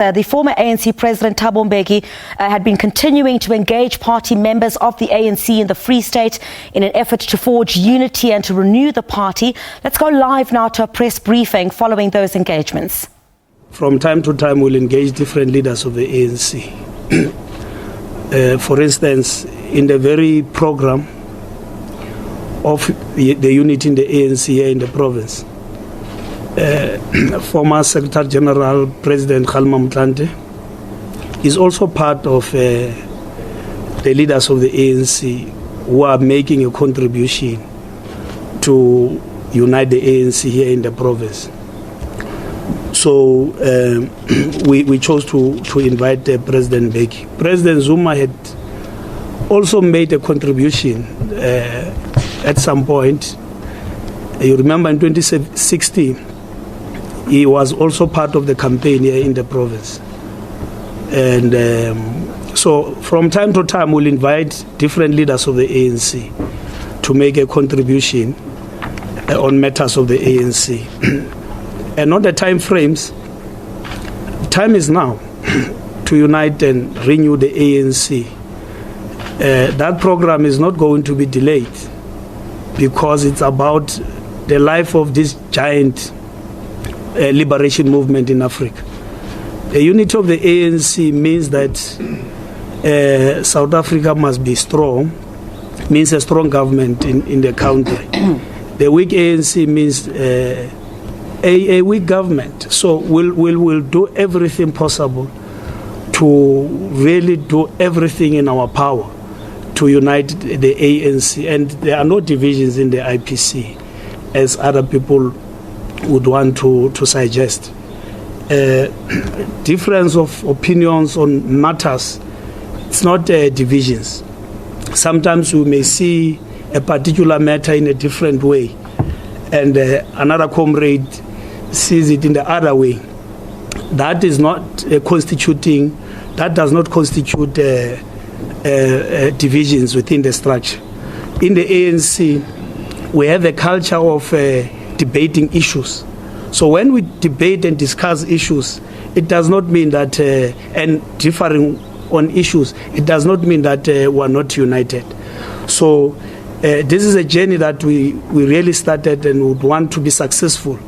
The former ANC President Thabo Mbeki had been continuing to engage party members of the ANC in the Free State in an effort to forge unity and to renew the party. Let's go live now to a press briefing following those engagements. From time to time, we'll engage different leaders of the ANC. For instance, in the very program of the unity in the ANC here in the province, former Secretary General President Thabo is also part of the leaders of the ANC who are making a contribution to unite the ANC here in the province. So we chose to invite President Mbeki. President Zuma had also made a contribution at some point. You remember in 2016, he was also part of the campaign here in the province. And so from time to time, we'll invite different leaders of the ANC to make a contribution on matters of the ANC. And on the time frames, time is now to unite and renew the ANC. That program is not going to be delayed because it's about the life of this giant liberation movement in Africa. The unity of the ANC means that South Africa must be strong, means a strong government in the country. The weak ANC means a weak government. So we'll do everything possible to really do everything in our power to unite the ANC. And there are no divisions in the IPC, as other people would want to suggest. Difference of opinions on matters, it's not divisions. Sometimes we may see a particular matter in a different way, and another comrade sees it in the other way. That is not that does not constitute divisions within the structure. In the ANC, we have a culture of debating issues. So when we debate and discuss issues, it does not mean that, and differing on issues, it does not mean that we're not united. So this is a journey that we really started and would want to be successful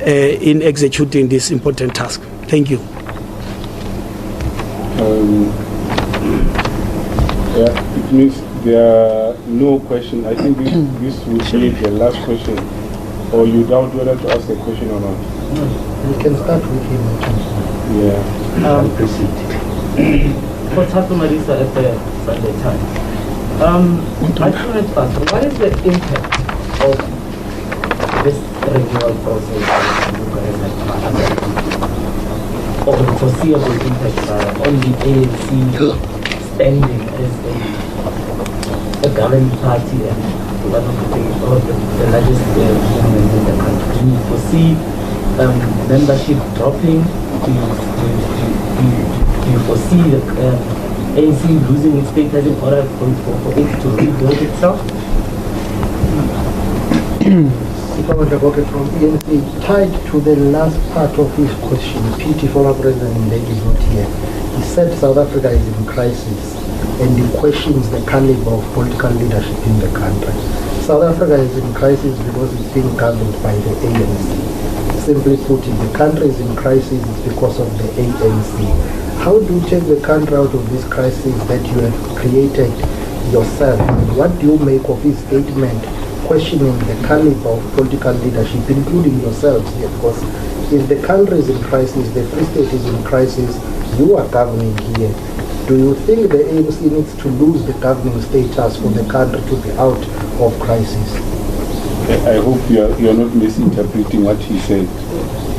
in executing this important task. Thank you. It means there are no questions. I think this will be the last question. Or you doubt whether to ask a question or not? No, you can start with him. Yeah. Proceed. For Thabo Marisa at the Sunday Times, I just wanted to ask, what is the impact of this renewal process or the foreseeable impact on the ANC standing as a governing party and one of the largest movement in the country? Do you foresee membership dropping? Do you foresee the ANC losing its status in order for it to rebuild itself? From ANC, tied to the last part of his question, PT former President Mbeki is not here. He said South Africa is in crisis and he questions the caliber of political leadership in the country. South Africa is in crisis because it's being governed by the ANC. Simply put, if the country is in crisis, it's because of the ANC. How do you take the country out of this crisis that you have created yourself? And what do you make of his statement questioning the caliber of political leadership, including yourselves here? Because if the country is in crisis, the Free State is in crisis, you are governing here. Do you think the ANC needs to lose the governing status for the country to be out of crisis? I hope you're not misinterpreting what he said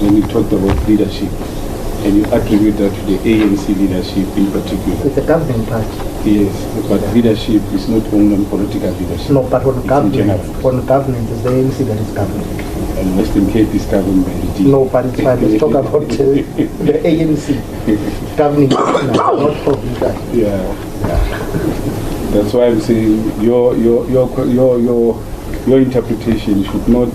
when he talked about leadership, and you attribute that to the ANC leadership in particular. It's a governing party. Yes, but leadership is not only on political leadership. No, but on government it's the ANC that is governing. And Western Cape is governed by the D. No, but it's fine. Let's talk about the ANC governing, not political. Yeah. That's why I'm saying your interpretation should not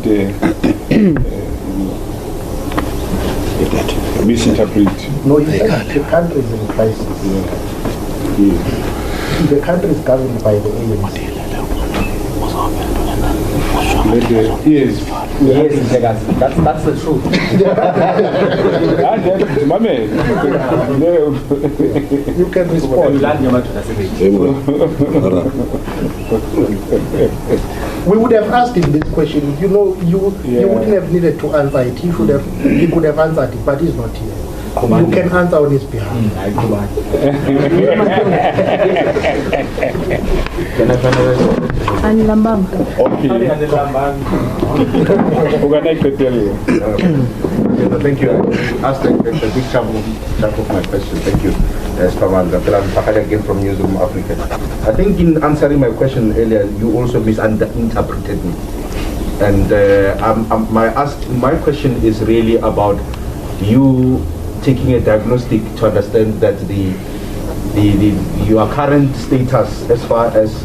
misinterpret. No, you said the country is in crisis. Yes. The country is governed by the ANC. Yes. That's the truth. My man. You can respond. We would have asked him this question. You know, you wouldn't have needed to answer it. He could have answered it, but he's not here. You can answer on his behalf. Thank you. I asked a big chunk of my question. Thank you. Again from Newsroom Africa. I think in answering my question earlier, you also misinterpreted me. And my question is really about you taking a diagnostic to understand that your current status as far as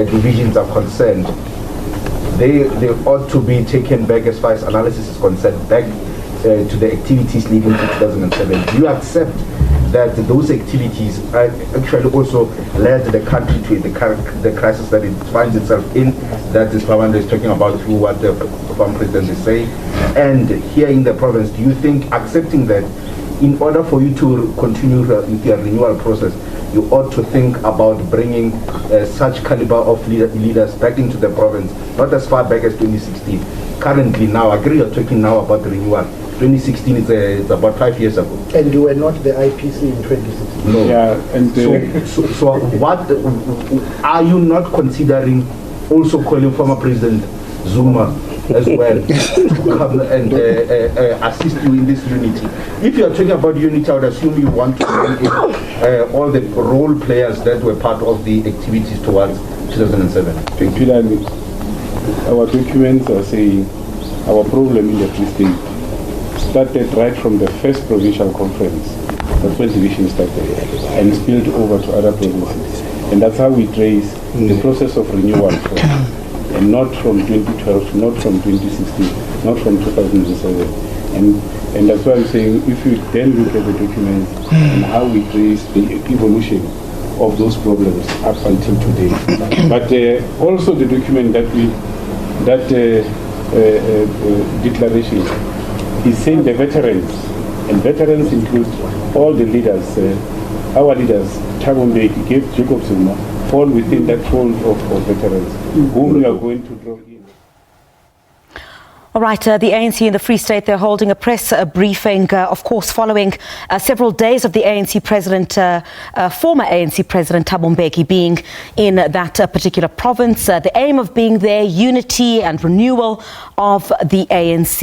divisions are concerned, they ought to be taken back as far as analysis is concerned, back to the activities leading to 2007. Do you accept that those activities actually also led the country to the crisis that it finds itself in, that this Pamanda is talking about through what the former president is saying? And here in the province, do you think accepting that in order for you to continue with your renewal process, you ought to think about bringing such caliber of leaders back into the province, not as far back as 2016. Currently now, I agree you're talking now about the renewal. 2016 is about 5 years ago. And you were not the IPC in 2016? No. Yeah, and so what are you not considering also calling former President Zuma as well to come and assist you in this unity? If you are talking about unity, I would assume you want to bring in all the role players that were part of the activities towards 2007. our documents are saying our problem in the Free State started right from the first provincial conference. That's when division started and spilled over to other provinces. And that's how we trace the process of renewal from, and not from 2012, not from 2016, not from 2007. And that's why I'm saying, if you then look at the documents and how we trace the evolution of those problems up until today. But also the document that declaration is saying the veterans, and veterans include all the leaders, our leaders, Thabo Mbeki, Jacob Zuma, fall within that fold of veterans, whom we are going to draw in. All right, the ANC in the Free State, they're holding a press briefing, of course, following several days of the ANC president, former ANC President Thabo Mbeki being in that particular province. The aim of being there, unity and renewal of the ANC.